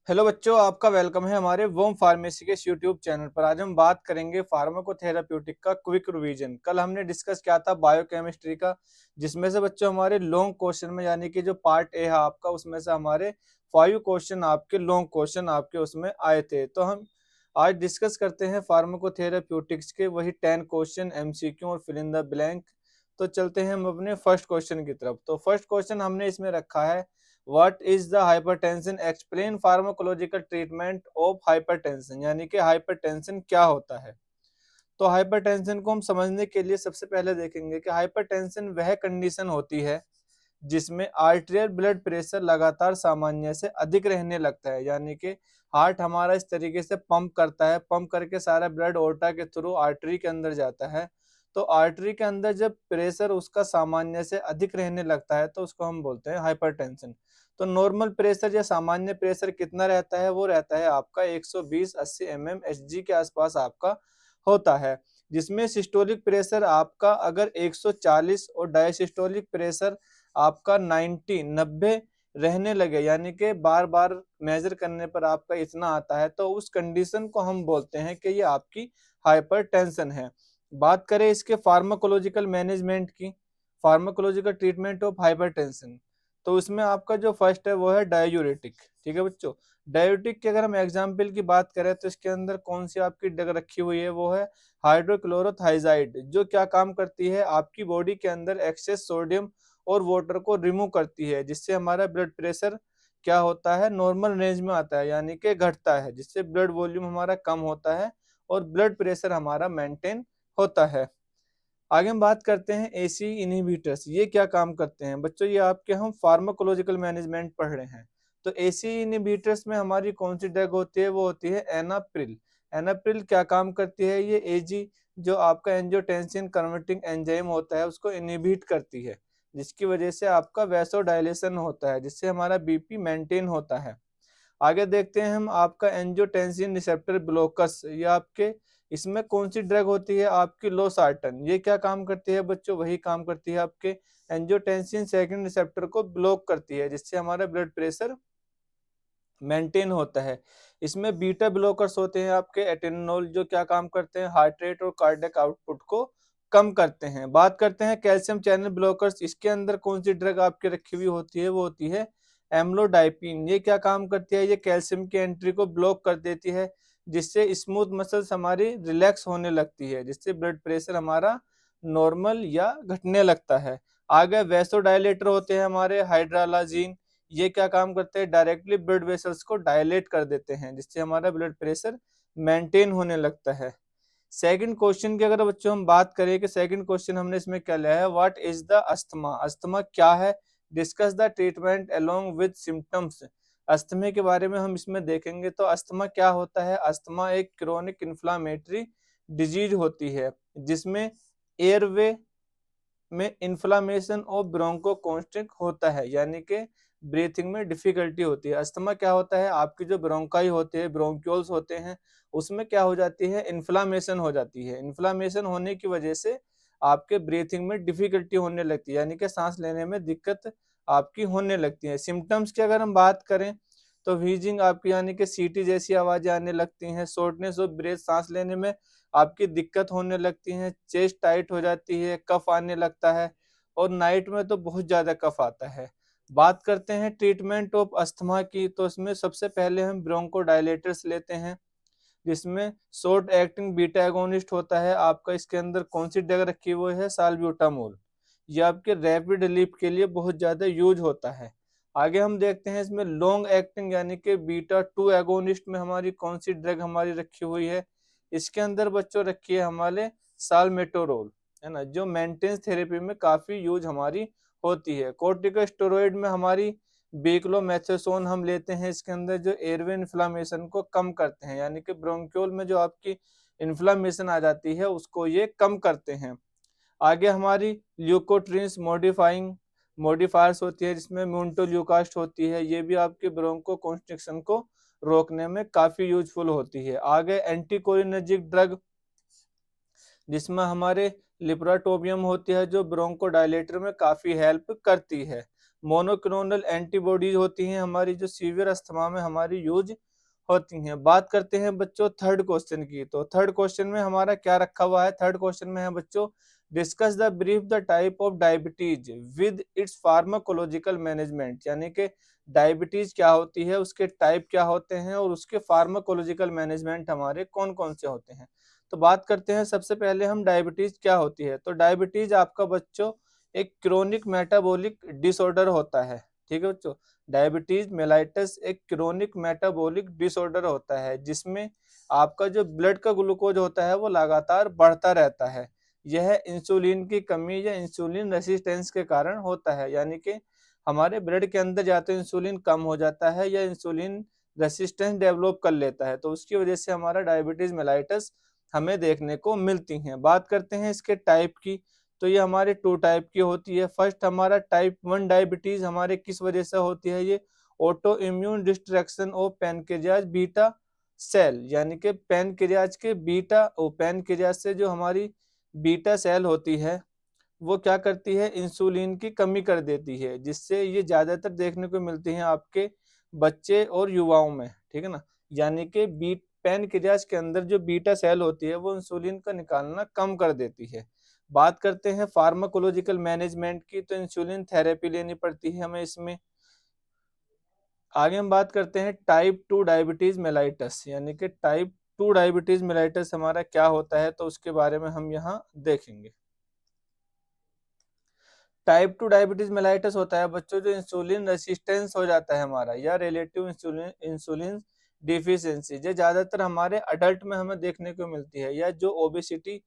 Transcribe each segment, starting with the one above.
Hello बच्चों, आपका welcome है हमारे वोम फार्मेसी के यूट्यूब चैनल पर। आज हम बात करेंगे फार्माकोथेराप्यूटिक का क्विक रिवीजन। कल हमने डिस्कस किया था बायोकेमिस्ट्री का, जिसमें से बच्चों हमारे लॉन्ग क्वेश्चन में यानी कि जो पार्ट ए है आपका, उसमें से हमारे 5 क्वेश्चन आपके लॉन्ग क्वेश्चन आपके उसमें आए थे। तो हम आज डिस्कस करते हैं फार्माकोथेराप्यूटिक्स के वही 10 क्वेश्चन एमसीक्यू और फिल इन द ब्लैंक। तो चलते हैं हम अपने फर्स्ट क्वेश्चन की तरफ। तो फर्स्ट क्वेश्चन हमने इसमें रखा है, what is the hypertension, explain pharmacological treatment of hypertension. यानी कि हाइपरटेंशन क्या होता है। तो हाइपरटेंशन को हम समझने के लिए सबसे पहले देखेंगे कि हाइपरटेंशन वह कंडीशन होती है जिसमें आर्टेरियल ब्लड प्रेशर लगातार सामान्य से अधिक रहने लगता है। यानी कि हार्ट हमारा इस तरीके से पंप करता है, पंप करके सारा ब्लड ओर्टा के थ्रू आर्टरी के अंदर जाता है। तो आर्टरी के अंदर जब प्रेशर उसका सामान्य से अधिक रहने लगता है तो उसको हम बोलते हैं हाइपरटेंशन। तो नॉर्मल प्रेशर या सामान्य प्रेशर कितना रहता है, वो रहता है आपका 120-80 mmHg के आसपास आपका होता है। जिसमें सिस्टोलिक प्रेशर आपका अगर 140 और डायसिस्टोलिक प्रेशर आपका 90 रहने लगे, यानी कि बार बार मेजर करने पर आपका इतना आता है, तो उस कंडीशन को हम बोलते हैं कि ये आपकी हाइपरटेंशन है। बात करें इसके फार्माकोलॉजिकल मैनेजमेंट की, फार्माकोलॉजिकल ट्रीटमेंट ऑफ हाइपरटेंशन, तो उसमें आपका जो फर्स्ट है वो है डायूरेटिक। ठीक है बच्चों, डायूरेटिक की अगर हम एग्जाम्पल की बात करें तो इसके अंदर कौन सी आपकी ड्रग रखी हुई है, वो है हाइड्रोक्लोरोथाइजाइड, जो क्या काम करती है, आपकी बॉडी के अंदर एक्सेस सोडियम और वाटर को रिमूव करती है, जिससे हमारा ब्लड प्रेशर क्या होता है, नॉर्मल रेंज में आता है, यानी कि घटता है, जिससे ब्लड वॉल्यूम हमारा कम होता है और ब्लड प्रेशर हमारा मेंटेन होता है। आगे हम बात करते हैं एसी इनहिबिटर्स, ये क्या काम करते हैं बच्चों, ये आपके हम फार्माकोलॉजिकल मैनेजमेंट पढ़ रहे हैं। तो एसी इनहिबिटर्स में हमारी कौन सी ड्रग होती है, वो होती है एनाप्रिल। एनाप्रिल क्या काम करती है, ये एजी जो आपका एंजियोटेंसिन कन्वर्टिंग एंजाइम होता है उसको इनहिबिट करती है, जिसकी वजह से आपका वैसोडाइलेशन होता है, जिससे हमारा बीपी मेंटेन होता है। आगे देखते हैं हम आपका एंजियोटेंसिन रिसेप्टर ब्लॉकर्स, ये आपके इसमें कौन सी ड्रग होती है, आपकी लोसार्टन। ये क्या काम करती है बच्चों, वही काम करती है आपके एंजियोटेंसिन सेकंड रिसेप्टर को ब्लॉक करती है, जिससे हमारा ब्लड प्रेशर मेंटेन होता है। इसमें बीटा ब्लॉकर्स होते हैं आपके एटेनोल, जो क्या काम करते हैं, हार्ट रेट और कार्डियक आउटपुट को कम करते हैं। बात करते हैं कैल्शियम चैनल ब्लॉकर्स, इसके अंदर कौन सी ड्रग आपकी रखी हुई होती है, वो होती है एम्लोडाइपिन। ये क्या काम करती है, ये कैल्शियम की एंट्री को ब्लॉक कर देती है, जिससे स्मूथ मसल्स हमारी रिलैक्स होने लगती है, जिससे ब्लड प्रेशर हमारा नॉर्मल या घटने लगता है। आगे वैसोडाइलेटर होते हैं हमारे हाइड्रालाजीन, ये क्या काम करते हैं, डायरेक्टली ब्लड वेसल्स को डायलेट कर देते हैं, जिससे हमारा ब्लड प्रेशर मेंटेन होने लगता है। सेकंड क्वेश्चन की अगर बच्चों हम बात करें कि सेकंड क्वेश्चन हमने इसमें क्या लिया है, what is the asthma, asthma क्या है, discuss the treatment along with symptoms. Asthma के बारे में हम इसमें देखेंगे। तो अस्थमा क्या होता है, अस्थमा एक क्रोनिक इन्फ्लामेटरी डिजीज होती है, जिसमें एयरवे में इन्फ्लामेशन और ब्रोंको कॉन्स्ट्रिक्ट होता है, यानी कि ब्रीथिंग में डिफिकल्टी होती है। अस्थमा क्या होता है, आपकी जो ब्रोंकाई होते हैं, ब्रोंक्यूल्स होते हैं, उसमें क्या हो जाती है, इन्फ्लामेशन हो जाती है। इन्फ्लामेशन होने की वजह से आपके ब्रीथिंग में डिफिकल्टी होने लगती है, यानी कि सांस लेने में दिक्कत आपकी होने लगती है। सिम्टम्स की अगर हम बात करें तो व्हीजिंग आपकी, यानी कि सीटी जैसी आवाजें आने लगती हैं, शॉर्टनेस ऑफ ब्रेथ, सांस लेने में आपकी दिक्कत होने लगती है, चेस्ट टाइट हो जाती है, कफ आने लगता है, और नाइट में तो बहुत ज़्यादा कफ आता है। बात करते हैं ट्रीटमेंट ऑफ अस्थमा की, तो इसमें सबसे पहले हम ब्रोंकोडायलेटर्स लेते हैं, जिसमें शॉर्ट एक्टिंग बीटा एगोनिस्ट होता है आपका। इसके अंदर कौन सी ड्रग रखी हुई है, साल्ब्यूटामोल। ये आपके रैपिड रिलीफ के लिए बहुत ज़्यादा यूज होता है। आगे हम देखते हैं इसमें लॉन्ग एक्टिंग यानी कि बीटा 2 एगोनिस्ट में हमारी कौन सी ड्रग हमारी रखी हुई है। इसके अंदर बच्चों रखी है हमारे साल्मेटोरोल, है ना, जो मेंटेनेंस थेरेपी में काफ़ी यूज हमारी होती है। कोर्टिकोस्टेरॉइड में हमारी बेक्लोमेथासोन हम लेते हैं, इसके अंदर जो एयरवे इन्फ्लामेशन को कम करते हैं, यानी कि ब्रोंक्यूल में जो आपकी इन्फ्लामेशन आ जाती है उसको ये कम करते हैं। आगे हमारी ल्यूकोट्रिन्स मॉडिफाइंग मॉडिफायर्स होती है, जिसमें म्यूंटोल्यूकास्ट होती है, ये भी आपके ब्रोंको कॉन्स्ट्रिक्शन को रोकने में काफ़ी यूजफुल होती है। आगे एंटीकोलिनर्जिक ड्रग, जिसमें हमारे लिब्राटोबियम होती है, जो ब्रोंकोडायलेटर में काफ़ी हेल्प करती है। मोनोक्लोनल एंटीबॉडीज होती हैं हमारी, जो सीवियर अस्थमा में हमारी यूज होती हैं। बात करते हैं बच्चों थर्ड क्वेश्चन की। तो थर्ड क्वेश्चन में हमारा क्या रखा हुआ है? थर्ड क्वेश्चन में है बच्चों, discuss the brief the type of diabetes with its pharmacological management, यानी कि डायबिटीज क्या होती है, उसके टाइप क्या होते हैं और उसके फार्माकोलॉजिकल मैनेजमेंट हमारे कौन कौन से होते हैं। तो बात करते हैं सबसे पहले हम डायबिटीज क्या होती है। तो डायबिटीज आपका बच्चों एक क्रोनिक मेटाबॉलिक डिसऑर्डर होता है। ठीक है बच्चों, डायबिटीज मेलाइटस एक क्रोनिक मेटाबॉलिक डिसऑर्डर होता है जिसमें आपका जो ब्लड का ग्लूकोज होता है वो लगातार बढ़ता रहता है। यह इंसुलिन की कमी या इंसुलिन रेसिस्टेंस के कारण होता है, यानी कि हमारे ब्लड के अंदर या तो इंसुलिन कम हो जाता है या इंसुलिन रेसिस्टेंस डेवलप कर लेता है, तो उसकी वजह से हमारा डायबिटीज मेलाइटस हमें देखने को मिलती हैं। बात करते हैं इसके टाइप की। तो ये हमारे टू टाइप की होती है। फर्स्ट हमारा टाइप 1 डायबिटीज हमारे किस वजह से होती है? ये auto immune destruction of pancreas beta cell, यानी कि पैनक्रियाज के बीटा और पैनक्रियाज से जो हमारी बीटा सेल होती है वो क्या करती है? इंसुलिन की कमी कर देती है, जिससे ये ज्यादातर देखने को मिलती हैं आपके बच्चे और युवाओं में। ठीक है ना, यानी कि बीट पैनक्रियाज के अंदर जो बीटा सेल होती है वो इंसुलिन का निकालना कम कर देती है। बात करते हैं फार्माकोलॉजिकल मैनेजमेंट की। तो इंसुलिन थेरेपी लेनी पड़ती है हमें इसमें। आगे हम बात करते हैं टाइप 2 डायबिटीज मेलाइटस, यानी कि टाइप 2 डायबिटीज मेलाइटस हमारा क्या होता है, तो उसके बारे में हम यहाँ देखेंगे। टाइप 2 डायबिटीज मेलाइटस होता है बच्चों जो इंसुलिन रेसिस्टेंस हो जाता है हमारा, या रिलेटिव इंसुलिन इंसुलिन डिफिशियंसी, जो ज्यादातर हमारे अडल्ट में हमें देखने को मिलती है, या जो ओबेसिटी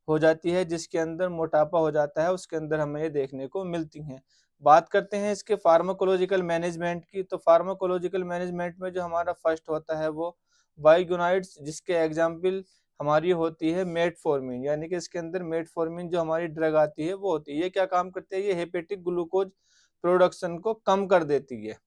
हो जाती है जिसके अंदर मोटापा हो जाता है उसके अंदर हमें ये देखने को मिलती हैं। बात करते हैं इसके फार्माकोलॉजिकल मैनेजमेंट की। तो फार्माकोलॉजिकल मैनेजमेंट में जो हमारा फर्स्ट होता है वो बाइगुनाइड्स, जिसके एग्जाम्पल हमारी होती है मेटफॉर्मिन, यानी कि इसके अंदर मेटफॉर्मिन जो हमारी ड्रग आती है वो होती है। ये क्या काम करती है? ये हेपेटिक ग्लूकोज प्रोडक्शन को कम कर देती है।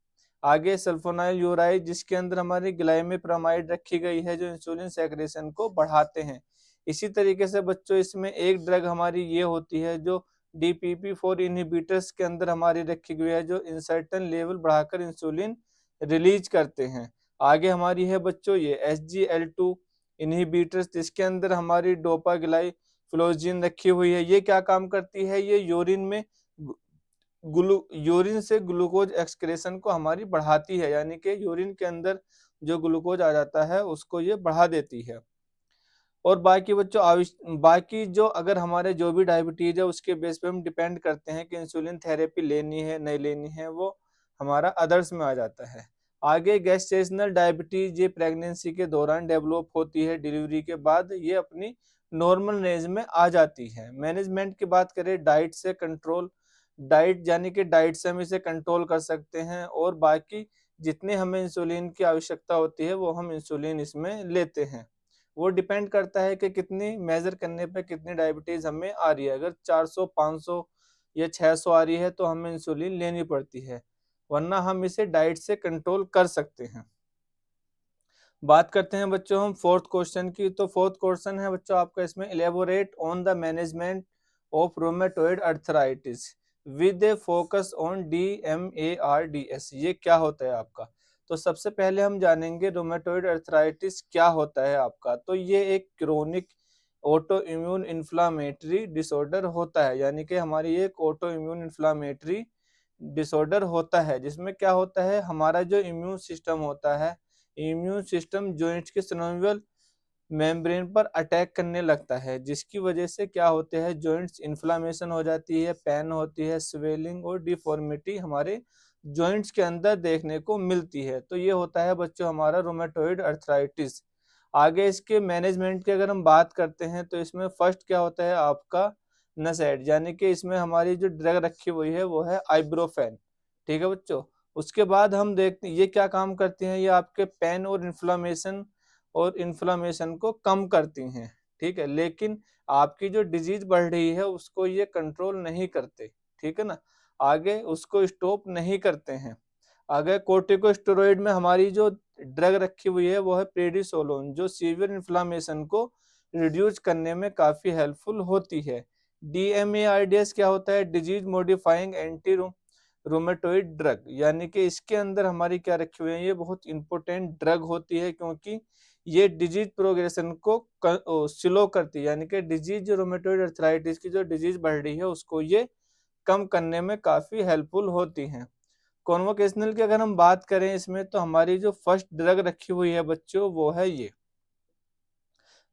आगे सल्फोनाइल यूराइड, जिसके अंदर हमारी ग्लाइमेप्रामाइड रखी गई है जो इंसुलिन सेक्रेशन को बढ़ाते हैं। इसी तरीके से बच्चों इसमें एक ड्रग हमारी ये होती है जो DPP4 इनहिबिटर्स के अंदर हमारी रखी गई है, जो इंसर्टन लेवल बढ़ाकर इंसुलिन रिलीज करते हैं। आगे हमारी है बच्चों ये SGL2 इनहिबिटर्स, जिसके अंदर हमारी डोपाग्लाइफोलोजिन रखी हुई है। ये क्या काम करती है? ये यूरिन में यूरिन से ग्लूकोज एक्सक्रेशन को हमारी बढ़ाती है, यानी कि यूरिन के अंदर जो ग्लूकोज आ जाता है उसको ये बढ़ा देती है। और बाकी बच्चों बाकी जो अगर हमारे जो भी डायबिटीज है उसके बेस पे हम डिपेंड करते हैं कि इंसुलिन थेरेपी लेनी है नहीं लेनी है, वो हमारा अदर्स में आ जाता है। आगे गेस्टेशनल डायबिटीज, ये प्रेगनेंसी के दौरान डेवलप होती है, डिलीवरी के बाद ये अपनी नॉर्मल रेंज में आ जाती है। मैनेजमेंट की बात करें, डाइट से कंट्रोल, डाइट यानी कि डाइट से हम इसे कंट्रोल कर सकते हैं, और बाकी जितनी हमें इंसुलिन की आवश्यकता होती है वो हम इंसुलिन इसमें लेते हैं। वो डिपेंड करता है कि कितनी मेजर करने पे कितनी डायबिटीज हमें आ रही है। अगर 400 500 या 600 आ रही है तो हमें इंसुलिन लेनी पड़ती है, वरना हम इसे डाइट से कंट्रोल कर सकते हैं। बात करते हैं बच्चों हम फोर्थ क्वेश्चन की। तो फोर्थ क्वेश्चन है बच्चों आपका इसमें, elaborate on the management of rheumatoid arthritis with A focus on DMARDS। ये क्या होता है आपका? तो सबसे पहले हम जानेंगे रोमेटोइड अर्थराइटिस क्या होता है आपका। तो ये एक chronic auto immune inflammatory disorder होता है, यानी कि हमारी एक ऑटो इम्यून इन्फ्लामेटरी डिसऑर्डर होता है, जिसमें क्या होता है? हमारा जो इम्यून सिस्टम होता है, इम्यून सिस्टम जॉइंट्स के सिनोवियल मेम्ब्रेन पर अटैक करने लगता है, जिसकी वजह से क्या होते हैं? जॉइंट्स इन्फ्लामेशन हो जाती है, पेन होती है, स्वेलिंग और डिफॉर्मिटी हमारे जॉइंट्स के अंदर देखने को मिलती है। तो ये होता है बच्चों हमारा रोमेटोइड अर्थराइटिस। आगे इसके मैनेजमेंट की अगर हम बात करते हैं तो इसमें फर्स्ट क्या होता है आपका? नसेड, यानी कि इसमें हमारी जो ड्रग रखी हुई है वो है आइब्रोफेन। ठीक है बच्चों, उसके बाद हम देखते हैं ये क्या काम करती हैं, ये आपके पेन और इन्फ्लामेशन को कम करती हैं। ठीक है, लेकिन आपकी जो डिजीज बढ़ रही है उसको ये कंट्रोल नहीं करते। ठीक है ना, आगे उसको स्टॉप नहीं करते हैं। आगे कोर्टिकोस्टेरॉइड में हमारी जो ड्रग रखी हुई है वो है प्रेडिसोलोन, जो सीवियर इन्फ्लामेशन को रिड्यूस करने में काफी हेल्पफुल होती है। DMARDS क्या होता है? Disease modifying anti rheumatoid drug, यानी कि इसके अंदर हमारी क्या रखी हुई है, ये बहुत इंपॉर्टेंट ड्रग होती है क्योंकि ये डिजीज प्रोग्रेशन को स्लो करती है, यानी कि डिजीज जो रूमेटोइड अर्थराइटिस की जो डिजीज बढ़ रही है उसको ये कम करने में काफी हेल्पफुल होती हैं। कॉन्वोकेशनल की अगर हम बात करें इसमें, तो हमारी जो फर्स्ट ड्रग रखी हुई है बच्चों वो है ये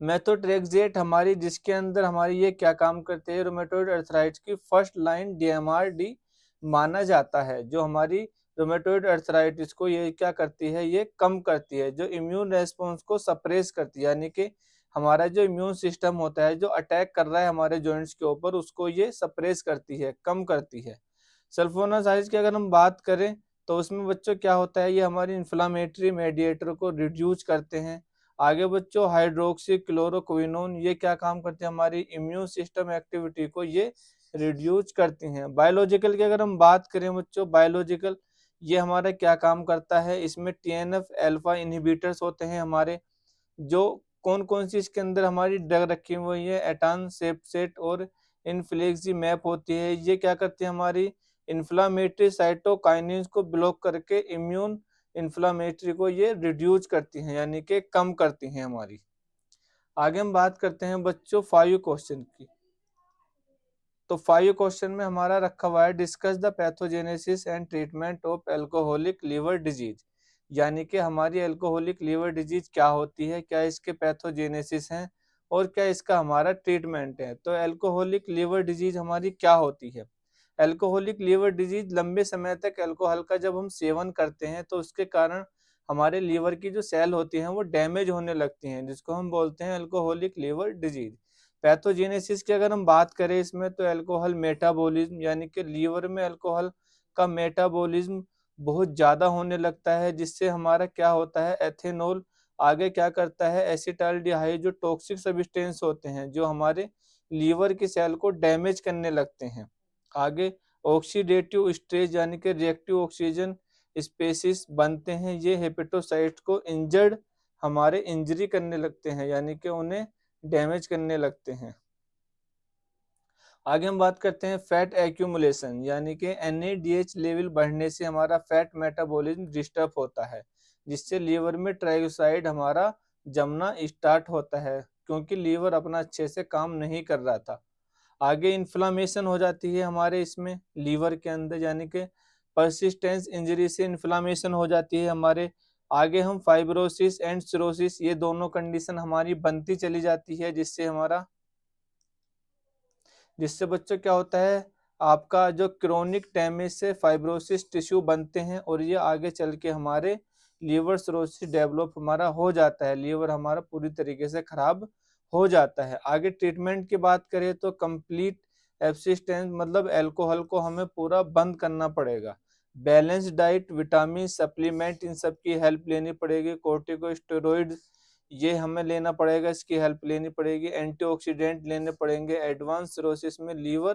मेथोट्रेक्सेट हमारी, जिसके अंदर हमारी ये क्या काम करते हैं, रूमेटोइड अर्थराइटिस की फर्स्ट लाइन डीएमआर-डी माना जाता है। जो हमारी रूमेटोइड अर्थराइटिस को ये क्या करती है, ये कम करती है, जो इम्यून रेस्पॉन्स को सप्रेस करती है, यानी कि हमारा जो इम्यून सिस्टम होता है जो अटैक कर रहा है हमारे जॉइंट्स के ऊपर, उसको ये सप्रेस करती है, कम करती है। सल्फोनासाइड्स की अगर हम बात करें तो उसमें बच्चों क्या होता है, ये हमारी इन्फ्लामेटरी मेडिएटर को रिड्यूस करते हैं। आगे बच्चों हाइड्रोक्सी क्लोरोक्विनोन, ये क्या काम करते हैं, हमारी इम्यून सिस्टम एक्टिविटी को ये रिड्यूस करती हैं। बायोलॉजिकल की अगर हम बात करें बच्चों, बायोलॉजिकल ये हमारा क्या काम करता है, इसमें टीएनएफ अल्फा इनहिबिटर्स होते हैं हमारे, जो कौन कौन सी इसके अंदर हमारी ड्रग रखी हुई है, एटान सेप्सेट और इनफ्लेक्सिमैब होती है। ये क्या करती है, हमारी इन्फ्लामेटरी साइटोकाइनिन्स को ब्लॉक करके इम्यून इन्फ्लामेटरी को ये रिड्यूस करती हैं, यानी कि कम करती हैं हमारी। आगे हम बात करते हैं बच्चों 5 क्वेश्चन की। तो 5 क्वेश्चन में हमारा रखा हुआ है discuss the pathogenesis and treatment of alcoholic liver disease, यानी कि हमारी एल्कोहलिक लीवर डिजीज क्या होती है, क्या इसके पैथोजेनेसिस हैं और क्या इसका हमारा ट्रीटमेंट है। तो एल्कोहलिक लीवर डिजीज हमारी क्या होती है, एल्कोहलिक लीवर डिजीज लंबे समय तक अल्कोहल का जब हम सेवन करते हैं तो उसके कारण हमारे लीवर की जो सेल होती हैं वो डैमेज होने लगती हैं, जिसको हम बोलते हैं अल्कोहलिक लीवर डिजीज। पैथोजेनेसिस की अगर हम बात करें इसमें, तो अल्कोहल मेटाबॉलिज्म, यानी कि लीवर में अल्कोहल का मेटाबॉलिज्म बहुत ज़्यादा होने लगता है, जिससे हमारा क्या होता है, एथेनॉल आगे क्या करता है, एसिटाल्डिहाइड जो टॉक्सिक सब्सटेंस होते हैं जो हमारे लीवर की सेल को डैमेज करने लगते हैं। आगे ऑक्सीडेटिव स्ट्रेस, यानी कि रिएक्टिव ऑक्सीजन स्पेसिस बनते हैं, ये हेपेटोसाइट को इंजर्ड हमारे इंजरी करने लगते हैं, यानी कि उन्हें डैमेज करने लगते हैं। आगे हम बात करते हैं फैट एक्यूमुलेशन, यानी कि एनएडीएच लेवल बढ़ने से हमारा फैट मेटाबॉलिज्म डिस्टर्ब होता है, जिससे लीवर में ट्राइग्लिसराइड हमारा जमना स्टार्ट होता है, क्योंकि लीवर अपना अच्छे से काम नहीं कर रहा था। आगे इन्फ्लामेशन हो जाती है हमारे इसमें लीवर के अंदर, यानी कि परसिस्टेंस इंजरी से इन्फ्लामेशन हो जाती है हमारे। आगे हम फाइब्रोसिस एंड सिरोसिस, ये दोनों कंडीशन हमारी बनती चली जाती है, जिससे बच्चों क्या होता है, आपका जो क्रोनिक डैमेज से फाइब्रोसिस टिश्यू बनते हैं और ये आगे चल के हमारे लीवर सिरोसिस डेवलप हमारा हो जाता है, लीवर हमारा पूरी तरीके से खराब हो जाता है। आगे ट्रीटमेंट की बात करें तो कंप्लीट एब्सिस्टेंस, मतलब अल्कोहल को हमें पूरा बंद करना पड़ेगा। बैलेंस डाइट, विटामिन सप्लीमेंट, इन सब की हेल्प लेनी पड़ेगी। कोर्टिकोस्टेरॉइड ये हमें लेना पड़ेगा, इसकी हेल्प लेनी पड़ेगी। एंटीऑक्सीडेंट लेने पड़ेंगे। एडवांस सिरोसिस में लीवर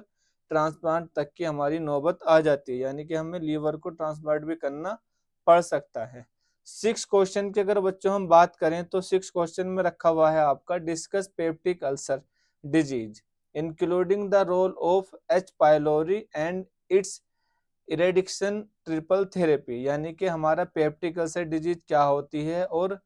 ट्रांसप्लांट तक की हमारी नौबत आ जाती है, यानी कि हमें लीवर को ट्रांसप्लांट भी करना पड़ सकता है। 6 क्वेश्चन की अगर बच्चों हम बात करें तो 6 क्वेश्चन में रखा हुआ है आपका discuss peptic ulcer disease including the role of H pylori and its eradication triple therapy, यानी कि हमारा पेप्टिक अल्सर डिजीज क्या होती है और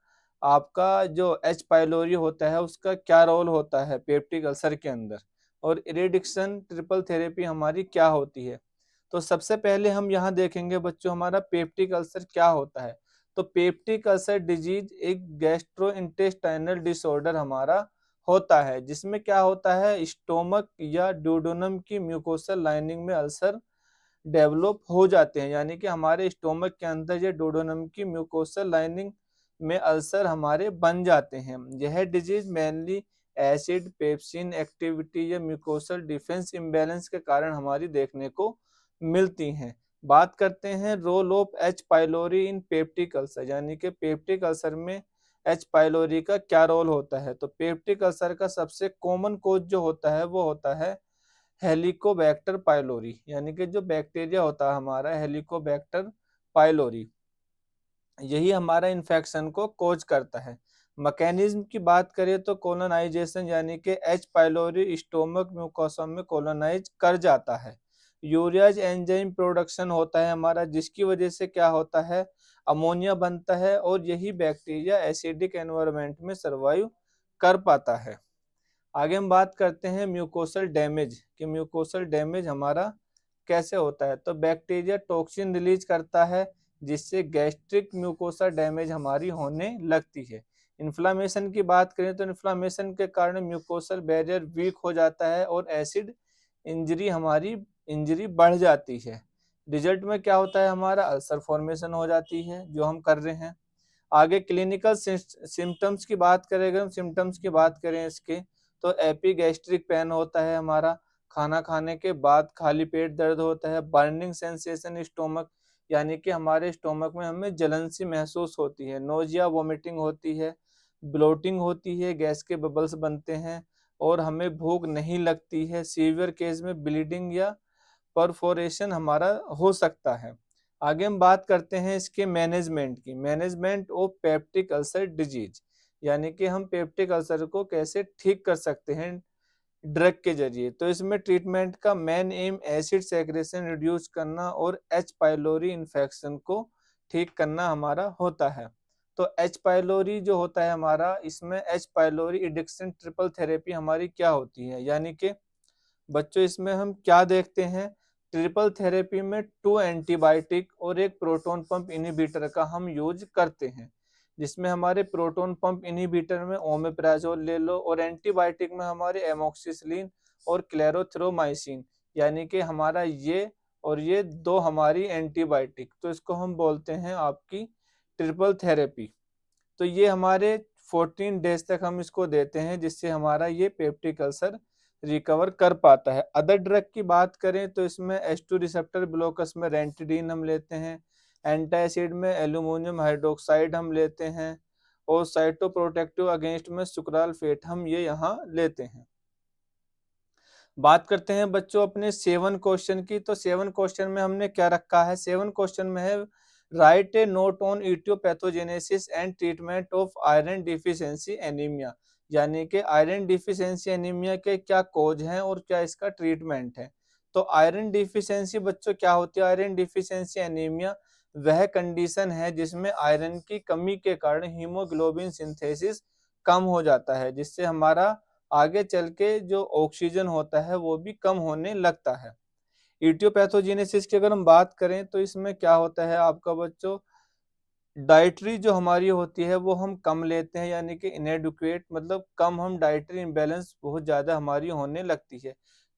आपका जो एच पाइलोरी होता है उसका क्या रोल होता है पेप्टिक अल्सर के अंदर, और इरेडिक्शन ट्रिपल थेरेपी हमारी क्या होती है। तो सबसे पहले हम यहाँ देखेंगे बच्चों हमारा पेप्टिक अल्सर क्या होता है। तो पेप्टिक अल्सर डिजीज एक गैस्ट्रोइंटेस्टाइनल डिसऑर्डर हमारा होता है, जिसमें क्या होता है, स्टोमक या ड्यूडेनम की म्यूकोसल लाइनिंग में अल्सर डेवलप हो जाते हैं, यानी कि हमारे स्टोमक के अंदर ये डोडोनम की म्यूकोसल लाइनिंग में अल्सर हमारे बन जाते हैं। यह disease mainly acid pepsin activity या म्यूकोसल डिफेंस इम्बैलेंस के कारण हमारी देखने को मिलती हैं। बात करते हैं role of H pylori in peptic ulcer, यानी कि पेप्टिक अल्सर में एच पाइलोरी का क्या रोल होता है। तो पेप्टिक अल्सर का सबसे कॉमन कोज जो होता है वो होता है हेलिकोबैक्टर पाइलोरी, यानी कि जो बैक्टीरिया होता है हमारा हेलिकोबैक्टर पाइलोरी, यही हमारा इन्फेक्शन को कोज करता है। मैकेनिज्म की बात करें तो कोलोनाइजेशन, यानी कि एच पाइलोरी स्टोमक म्यूकोसा में कोलोनाइज कर जाता है। यूरियाज एंजाइम प्रोडक्शन होता है हमारा, जिसकी वजह से क्या होता है, अमोनिया बनता है और यही बैक्टीरिया एसिडिक एनवायरनमेंट में सर्वाइव कर पाता है। आगे हम बात करते हैं म्यूकोसल डैमेज कि म्यूकोसल डैमेज हमारा कैसे होता है। तो बैक्टीरिया टॉक्सिन रिलीज करता है जिससे गैस्ट्रिक म्यूकोसा डैमेज हमारी होने लगती है। इन्फ्लामेशन की बात करें तो इन्फ्लामेशन के कारण म्यूकोसल बैरियर वीक हो जाता है और एसिड इंजरी बढ़ जाती है। रिजल्ट में क्या होता है, हमारा अल्सर फॉर्मेशन हो जाती है जो हम कर रहे हैं। आगे क्लिनिकल सिम्टम्स की बात करें, अगर हम सिम्टम्स की बात करें इसके, तो एपिगैस्ट्रिक पेन होता है हमारा, खाना खाने के बाद खाली पेट दर्द होता है, बर्निंग सेंसेशन स्टोमक यानी कि हमारे स्टोमक में हमें जलन सी महसूस होती है, नोजिया वोमिटिंग होती है, ब्लोटिंग होती है, गैस के बबल्स बनते हैं और हमें भूख नहीं लगती है। सीवियर केस में ब्लीडिंग या परफोरेशन हमारा हो सकता है। आगे हम बात करते हैं इसके मैनेजमेंट की, management of peptic ulcer disease यानी कि हम पेप्टिक अल्सर को कैसे ठीक कर सकते हैं ड्रग के जरिए। तो इसमें ट्रीटमेंट का main M acid secretion reduce करना और एच पाइलोरी इन्फेक्शन को ठीक करना हमारा होता है। तो एच पाइलोरी जो होता है हमारा, इसमें H pylori addiction triple therapy हमारी क्या होती है, यानी कि बच्चों इसमें हम क्या देखते हैं, ट्रिपल थेरेपी में 2 एंटीबायोटिक और एक प्रोटॉन पंप इनहिबिटर का हम यूज करते हैं, जिसमें हमारे प्रोटॉन पंप इनहिबिटर में ओमेप्राजोल ले लो और एंटीबायोटिक में हमारे एमोक्सिसिलिन और क्लेरोथ्रोमाइसिन, यानी कि हमारा ये और ये दो हमारी एंटीबायोटिक, तो इसको हम बोलते हैं आपकी ट्रिपल थेरेपी। तो ये हमारे 14 डेज तक हम इसको देते हैं जिससे हमारा ये पेप्टिक अल्सर रिकवर कर पाता है। अदर ड्रग की बात करें तो इसमें H2 रिसेप्टर ब्लॉकर्स में रेंटिडीन हम लेते हैं, एंटासिड में एल्यूमिनियम हाइड्रोक्साइड हम लेते हैं और साइटोप्रोटेक्टिव अगेंस्ट में सुक्रालफेट हम ये यहाँ लेते हैं। बात करते हैं बच्चों अपने 7 क्वेश्चन की। तो 7 क्वेश्चन में हमने क्या रखा है, 7 क्वेश्चन में है write a note on aetiopathogenesis and treatment of iron deficiency anaemia, यानी कि आयरन डिफिशियंसी एनीमिया के क्या कोज हैं और क्या इसका ट्रीटमेंट है। तो आयरन डिफिशियंसी बच्चों क्या होती है, आयरन डिफिशियंसी एनीमिया वह कंडीशन है जिसमें आयरन की कमी के कारण हीमोग्लोबिन सिंथेसिस कम हो जाता है, जिससे हमारा आगे चल के जो ऑक्सीजन होता है वो भी कम होने लगता है। इटियोपैथोजेनेसिस की अगर हम बात करें तो इसमें क्या होता है आपका बच्चों, डाइटरी जो हमारी होती है वो हम कम लेते हैं, यानी कि इनएडुकेट मतलब कम, हम डाइटरी इम्बैलेंस बहुत ज़्यादा हमारी होने लगती है।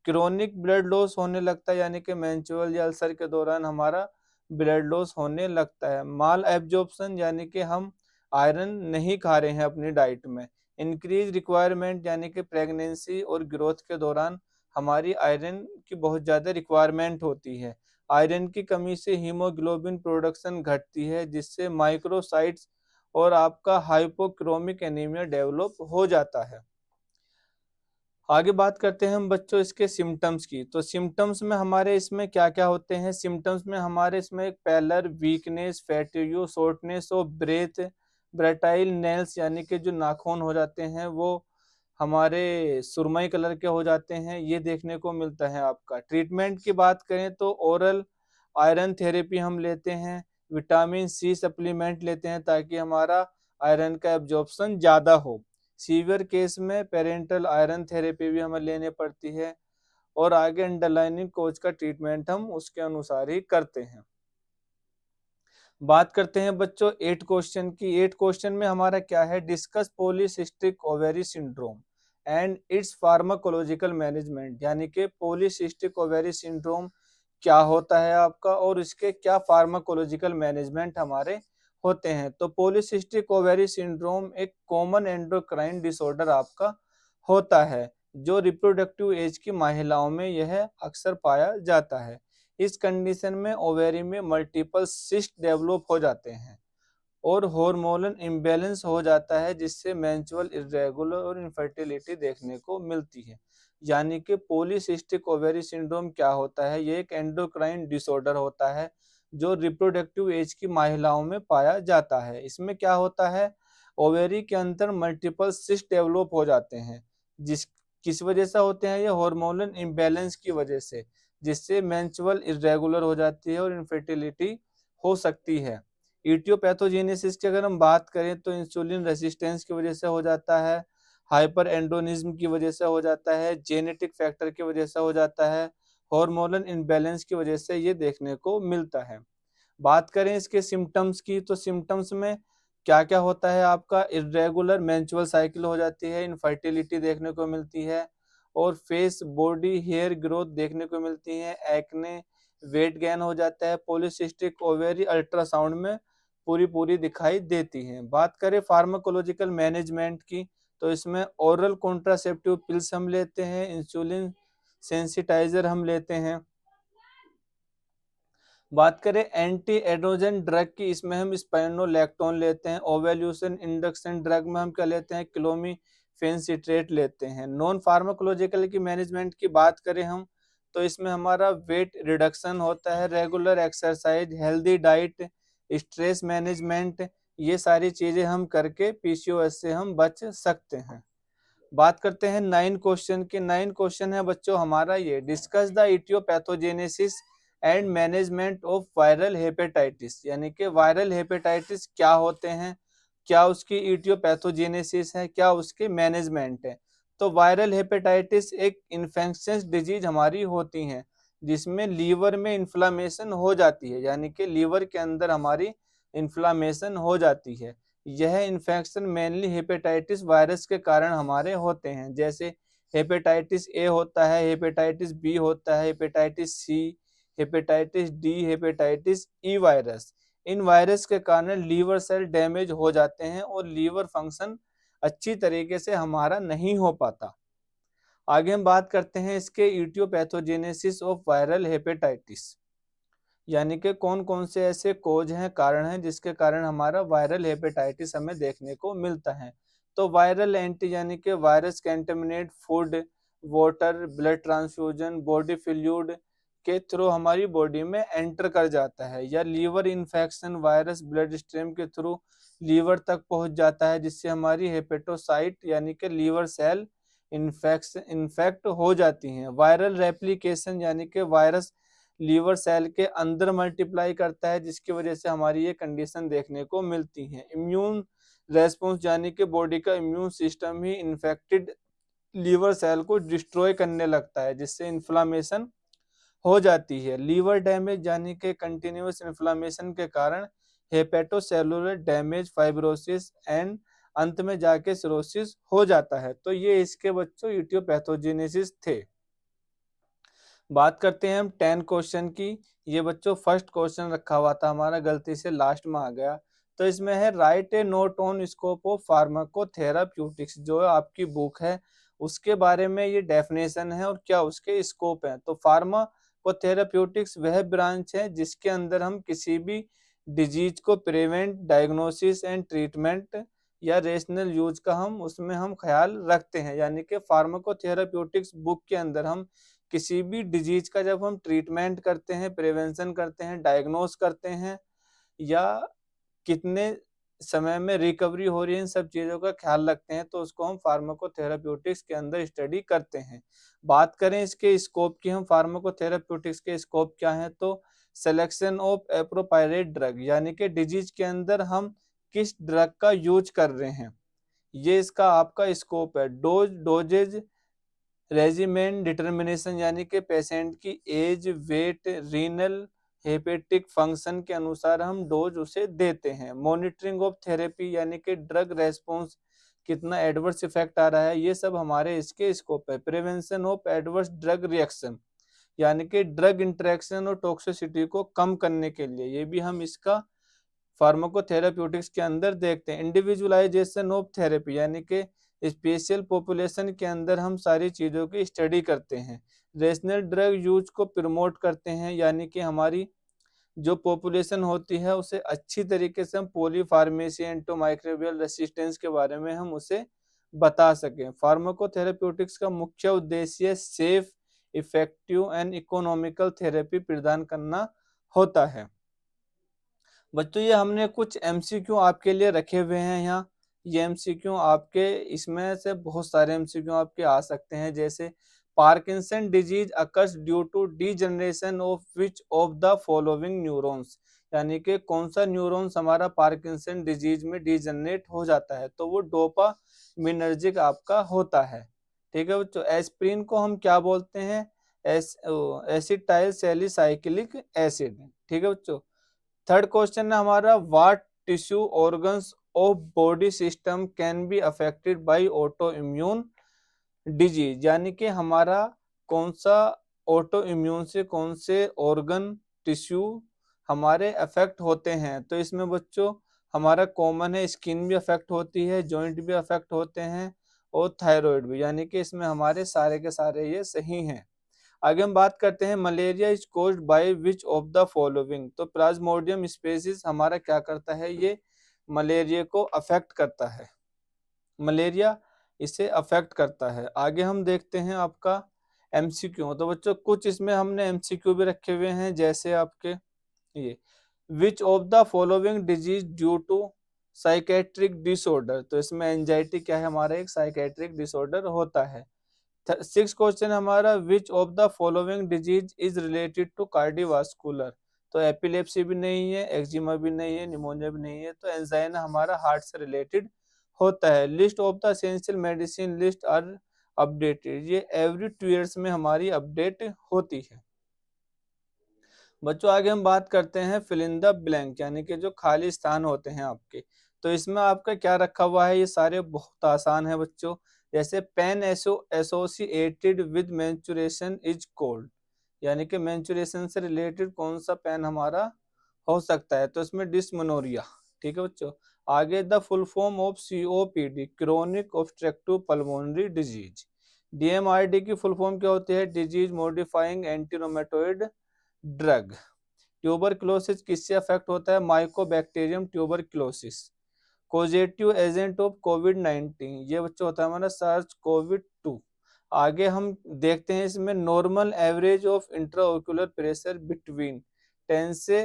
क्रोनिक ब्लड लॉस होने लगता है, यानी कि मेंस्ट्रुअल या अल्सर के दौरान हमारा ब्लड लॉस होने लगता है। माल एब्जॉर्प्शन यानी कि हम आयरन नहीं खा रहे हैं अपनी डाइट में। इंक्रीज रिक्वायरमेंट यानी कि प्रेगनेंसी और ग्रोथ के दौरान हमारी आयरन की बहुत ज़्यादा रिक्वायरमेंट होती है। आयरन की कमी से हीमोग्लोबिन प्रोडक्शन घटती है जिससे माइक्रोसाइट्स और आपका हाइपोक्रोमिक एनीमिया डेवलप हो जाता है। आगे बात करते हैं हम बच्चों इसके सिम्टम्स की। तो सिम्टम्स में हमारे इसमें क्या क्या होते हैं, सिम्टम्स में हमारे इसमें एक pallor, weakness, fatigue, shortness of breath, brittle nails यानी कि जो नाखून हो जाते हैं वो हमारे सुरमई कलर के हो जाते हैं, ये देखने को मिलता है आपका। ट्रीटमेंट की बात करें तो ओरल आयरन थेरेपी हम लेते हैं, विटामिन सी सप्लीमेंट लेते हैं ताकि हमारा आयरन का एब्जॉर्प्शन ज़्यादा हो। सीवियर केस में पेरेंटल आयरन थेरेपी भी हमें लेने पड़ती है और आगे अंडरलाइनिंग कोज का ट्रीटमेंट हम उसके अनुसार ही करते हैं। बात करते हैं बच्चों 8 क्वेश्चन की। 8 क्वेश्चन में हमारा क्या है, discuss polycystic ovary syndrome and it's pharmacological management, यानी कि पॉलीसिस्टिक ओवेरी सिंड्रोम क्या होता है आपका और इसके क्या फार्माकोलॉजिकल मैनेजमेंट हमारे होते हैं। तो पॉलीसिस्टिक ओवेरी सिंड्रोम एक कॉमन एंडोक्राइन डिसऑर्डर आपका होता है जो रिप्रोडक्टिव एज की महिलाओं में यह अक्सर पाया जाता है। इस कंडीशन में ओवेरी में मल्टीपल सिस्ट डेवलप हो जाते हैं और हार्मोनल इम्बैलेंस हो जाता है जिससे मेंस्ट्रुअल इरेगुलर और इनफर्टिलिटी देखने को मिलती है। यानी कि पॉलीसिस्टिक ओवेरी सिंड्रोम क्या होता है, ये एक एंडोक्राइन डिसऑर्डर होता है जो रिप्रोडक्टिव एज की महिलाओं में पाया जाता है। इसमें क्या होता है, ओवेरी के अंदर मल्टीपल सिस्ट डेवलप हो जाते हैं, जिस किस वजह से होते हैं, ये हार्मोनल इम्बैलेंस की वजह से। जिससे मेंस्ट्रुअल इरेगुलर हो जाती है और इनफर्टिलिटी हो सकती है। इटियोपैथोजेनेसिस की अगर हम बात करें तो इंसुलिन रेजिस्टेंस की वजह से हो जाता है, हाइपर एंडोनिज्म की वजह से हो जाता है, जेनेटिक फैक्टर की वजह से हो जाता है, हार्मोनल इम्बैलेंस की वजह से ये देखने को मिलता है। बात करें इसके सिम्टम्स की तो सिम्टम्स में क्या क्या होता है, आपका इरेगुलर मेंस्ट्रुअल साइकिल हो जाती है, इनफर्टिलिटी देखने को मिलती है और फेस बॉडी हेयर ग्रोथ देखने को मिलती है, एक्ने, वेट गेन हो जाता है, पॉलीसिस्टिक ओवेरी अल्ट्रासाउंड में पूरी पूरी दिखाई देती है। बात करें फार्माकोलॉजिकल मैनेजमेंट की तो इसमें ओरल कॉन्ट्रासेप्टिव पिल्स हम लेते हैं, इंसुलिन सेंसिटाइजर हम लेते हैं। बात करें एंटी एड्रोजन ड्रग की, इसमें हम स्पाइनोलैक्टोन लेते हैं। ओवल्यूशन इंडक्शन ड्रग में हम क्या लेते हैं, क्लोमीफेनसिट्रेट लेते हैं। नॉन फार्माकोलॉजिकल की मैनेजमेंट की बात करें हम तो इसमें हमारा वेट रिडक्शन होता है, regular exercise, healthy diet, stress management, ये सारी चीजें हम करके पीसीओएस से हम बच सकते हैं। बात करते हैं 9 क्वेश्चन की। 9 क्वेश्चन है बच्चों हमारा ये, discuss the aetiopathogenesis and management of viral hepatitis, यानी कि वायरल हेपेटाइटिस क्या होते हैं, क्या उसकी इटियोपैथोजेनेसिस है, क्या उसके मैनेजमेंट है। तो वायरल हेपेटाइटिस एक इन्फेक्शियस डिजीज हमारी होती है जिसमें लीवर में इन्फ्लामेशन हो जाती है, यानी कि लीवर के अंदर हमारी इन्फ्लामेशन हो जाती है। यह इन्फेक्शन मेनली हेपेटाइटिस वायरस के कारण हमारे होते हैं, जैसे हेपेटाइटिस ए होता है, हेपेटाइटिस बी होता है, hepatitis C, hepatitis D, hepatitis E virus. इन वायरस के कारण लीवर सेल डैमेज हो जाते हैं और लीवर फंक्शन अच्छी तरीके से हमारा नहीं हो पाता। आगे हम बात करते हैं इसके इटियोपैथोजेनेसिस ऑफ वायरल हेपेटाइटिस, यानी कि कौन कौन से ऐसे कोज हैं, कारण हैं जिसके कारण हमारा वायरल हेपेटाइटिस हमें देखने को मिलता है। तो वायरल एंटी यानी कि virus contaminate food, water, blood transfusion, body fluid के थ्रू हमारी बॉडी में एंटर कर जाता है, या liver infection virus blood stream के थ्रू लीवर तक पहुंच जाता है जिससे हमारी हेपेटोसाइट यानी कि लीवर सेल इन्फेक्ट हो जाती हैं। वायरल रेप्लिकेशन यानी कि वायरस लीवर सेल के अंदर मल्टीप्लाई करता है जिसकी वजह से हमारी ये कंडीशन देखने को मिलती है। इम्यून रेस्पॉन्स यानी कि बॉडी का इम्यून सिस्टम ही इन्फेक्टेड लीवर सेल को डिस्ट्रॉय करने लगता है जिससे इन्फ्लामेशन हो जाती है। लीवर डैमेज यानी कि कंटिन्यूअस इन्फ्लामेशन के कारण हेपेटोसेलुलर डैमेज, फाइब्रोसिस एंड अंत में जाके सिरोसिस हो जाता है। तो ये इसके बच्चों इटियोपैथोजेनेसिस थे। बात करते हैं हम 10 क्वेश्चन की। ये बच्चों फर्स्ट क्वेश्चन रखा हुआ था हमारा, गलती से लास्ट में आ गया। तो इसमें है write a note on scope of pharmacotherapeutics, जो आपकी बुक है उसके बारे में ये डेफिनेशन है और क्या उसके स्कोप है। तो फार्माकोथेराप्यूटिक्स वह ब्रांच है जिसके अंदर हम किसी भी डिजीज को प्रिवेंट, डायग्नोसिस एंड ट्रीटमेंट या रेशनल यूज का हम उसमें हम ख्याल रखते हैं। यानी कि फार्माकोथेराप्यूटिक्स बुक के अंदर हम किसी भी डिजीज का जब हम ट्रीटमेंट करते हैं, प्रिवेंशन करते हैं, डायग्नोस करते हैं या कितने समय में रिकवरी हो रही है, इन सब चीजों का ख्याल रखते हैं, तो उसको हम फार्माकोथेराप्यूटिक्स के अंदर स्टडी करते हैं। बात करें इसके स्कोप की, हम फार्माकोथेराप्यूटिक्स के स्कोप क्या है तो सिलेक्शन ऑफ एप्रोप्रिएट ड्रग, यानी कि डिजीज के अंदर हम किस ड्रग का यूज कर रहे हैं, ये इसका आपका स्कोप है। डोजेज रेजिमेंट डिटर्मिनेशन, यानी कि पेशेंट की age, weight, renal, hepatic function के अनुसार हम डोज उसे देते हैं। मॉनिटरिंग ऑफ थेरेपी, यानी कि ड्रग रेस्पॉन्स कितना एडवर्स इफेक्ट आ रहा है, ये सब हमारे इसके स्कोप है। Prevention of adverse drug reaction, यानी कि ड्रग इंटरेक्शन और टॉक्सिसिटी को कम करने के लिए, ये भी हम इसका फार्माकोथेराप्यूटिक्स के अंदर देखते हैं। इंडिविजुअलाइजेशन ऑफ थेरेपी, यानी कि स्पेशल पॉपुलेशन के अंदर हम सारी चीज़ों की स्टडी करते हैं। रेशनल ड्रग यूज को प्रमोट करते हैं, यानी कि हमारी जो पॉपुलेशन होती है उसे अच्छी तरीके से हम पॉलीफार्मेसी, एंटोमाइक्रोबियल रेसिस्टेंस के बारे में हम उसे बता सकें। फार्माकोथेराप्यूटिक्स का मुख्य उद्देश्य safe, effective and economical therapy प्रदान करना होता है। बच्चों ये हमने कुछ एमसीक्यू आपके लिए रखे हुए हैं यहाँ। ये एमसीक्यू आपके इसमें से बहुत सारे एमसीक्यू आपके आ सकते हैं, जैसे Parkinson disease occurs due to degeneration of which of the following neurons, यानी कि कौन सा न्यूरॉन्स हमारा पार्किंसन डिजीज में डीजनरेट हो जाता है, तो वो डोपामिनर्जिक आपका होता है। ठीक है बच्चों, एस्प्रिन को हम क्या बोलते हैं, एसिटाइल सैलिसाइक्लिक एसिड। ठीक है बच्चों, थर्ड क्वेश्चन है हमारा, what tissue organs of body system can be affected by auto immune disease, यानी कि हमारा कौन सा ऑटो इम्यून से कौन से ऑर्गन टिश्यू हमारे अफेक्ट होते हैं। तो इसमें बच्चों हमारा कॉमन है, स्किन भी अफेक्ट होती है, जॉइंट भी अफेक्ट होते हैं और थायराइड भी, यानी कि इसमें हमारे सारे के सारे ये सही हैं। आगे हम बात करते हैं, malaria is caused by which of the following, तो प्लाज्मोडियम स्पीशीज हमारा क्या करता है, ये मलेरिया को अफेक्ट करता है, मलेरिया इसे अफेक्ट करता है। आगे हम देखते हैं आपका एमसीक्यू, तो बच्चों कुछ इसमें हमने एमसीक्यू भी रखे हुए हैं, जैसे आपके ये which of the following disease due to psychiatric disorder, तो इसमें एंजाइटी क्या है, हमारा एक साइकेट्रिक डिसऑर्डर होता है। सिक्स क्वेश्चन हमारा, which of the following disease is related to cardiovascular, तो एपिलेप्सी भी नहीं है, एक्जिमा भी नहीं है, निमोनिया भी नहीं है, तो एंजाइना हमारा हार्ट से रिलेटेड होता है। List of the essential medicine list are updated, ये एवरी 2 ईयर्स में हमारी अपडेट होती है। बच्चों आगे हम बात करते हैं फिल इन द ब्लैंक, यानी कि जो खाली स्थान होते हैं आपके, तो इसमें आपका क्या रखा हुआ है, ये सारे बहुत आसान है बच्चों। जैसे pen associated with menstruation is cold, यानी कि मेंस्ट्रुएशन से रिलेटेड कौन सा पेन हमारा हो सकता है, तो इसमें डिस्मेनोरिया। ठीक है बच्चों, आगे the full form of COPD, chronic obstructive pulmonary disease. DMRD की फुल फॉर्म क्या होती है, disease modifying antirheumatoid drug. Tuberculosis किससे अफेक्ट होता है, mycobacterium tuberculosis. Causative agent of कोविड-19, ये बच्चों होता है हमारा सार्स कोविड-2। आगे हम देखते हैं इसमें normal average of intraocular pressure between 10 से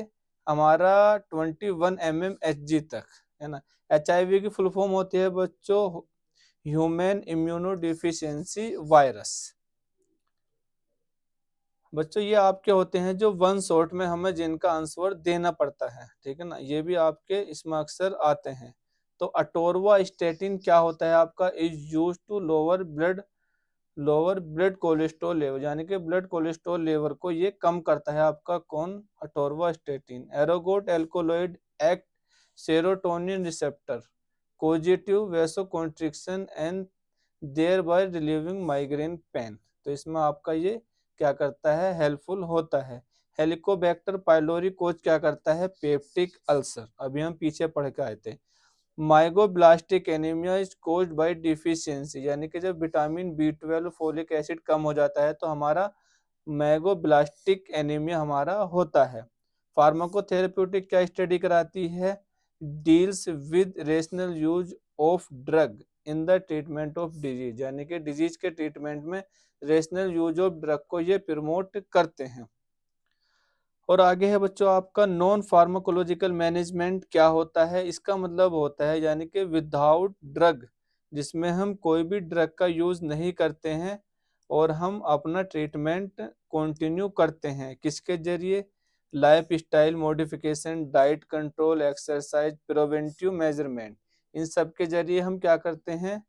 हमारा 21 mmHg तक, है ना। एचआईवी की फुल फॉर्म होती है बच्चों ह्यूमन इम्यूनो डिफिशियंसी वायरस। बच्चों ये आपके होते हैं जो वन शॉट में हमें जिनका आंसर देना पड़ता है, ठीक है ना, ये भी आपके इसमें अक्सर आते हैं। तो अटोरवा स्टेटिन क्या होता है आपका, is use to lower blood cholesterol level, यानी कि ब्लड कोलेस्ट्रॉल लेवल को ये कम करता है आपका कौन, atorvastatin. Ergot alkaloid act serotonin receptor causative vasoconstriction and thereby relieving migraine pain, तो इसमें आपका ये क्या करता है, हेल्पफुल होता है। हेलिकोबैक्टर पाइलोरी कोच क्या करता है, पेप्टिक अल्सर, अभी हम पीछे पढ़ के आए थे। Megaloblastic anaemia is caused by deficiency, यानी कि जब विटामिन B12 फोलिक एसिड कम हो जाता है तो हमारा मैगोब्लास्टिक एनीमिया हमारा होता है। फार्माकोथेरेप्यूटिक क्या स्टडी कराती है, deals with rational use of drug in the treatment of disease, यानी कि डिजीज के ट्रीटमेंट में रेशनल यूज ऑफ ड्रग को ये प्रमोट करते हैं। और आगे है बच्चों आपका नॉन फार्माकोलॉजिकल मैनेजमेंट क्या होता है, इसका मतलब होता है यानी कि विदाउट ड्रग, जिसमें हम कोई भी ड्रग का यूज नहीं करते हैं और हम अपना ट्रीटमेंट कंटिन्यू करते हैं, किसके जरिए, lifestyle modification, diet control, exercise, preventive measurement, इन सब के जरिए हम क्या करते हैं,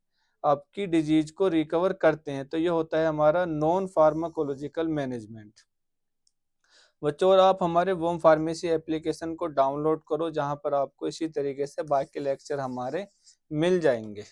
आपकी डिजीज को रिकवर करते हैं। तो ये होता है हमारा नॉन फार्माकोलॉजिकल मैनेजमेंट। बच्चों और आप हमारे वोम फार्मेसी एप्लीकेशन को डाउनलोड करो, जहां पर आपको इसी तरीके से बाकी लेक्चर हमारे मिल जाएंगे।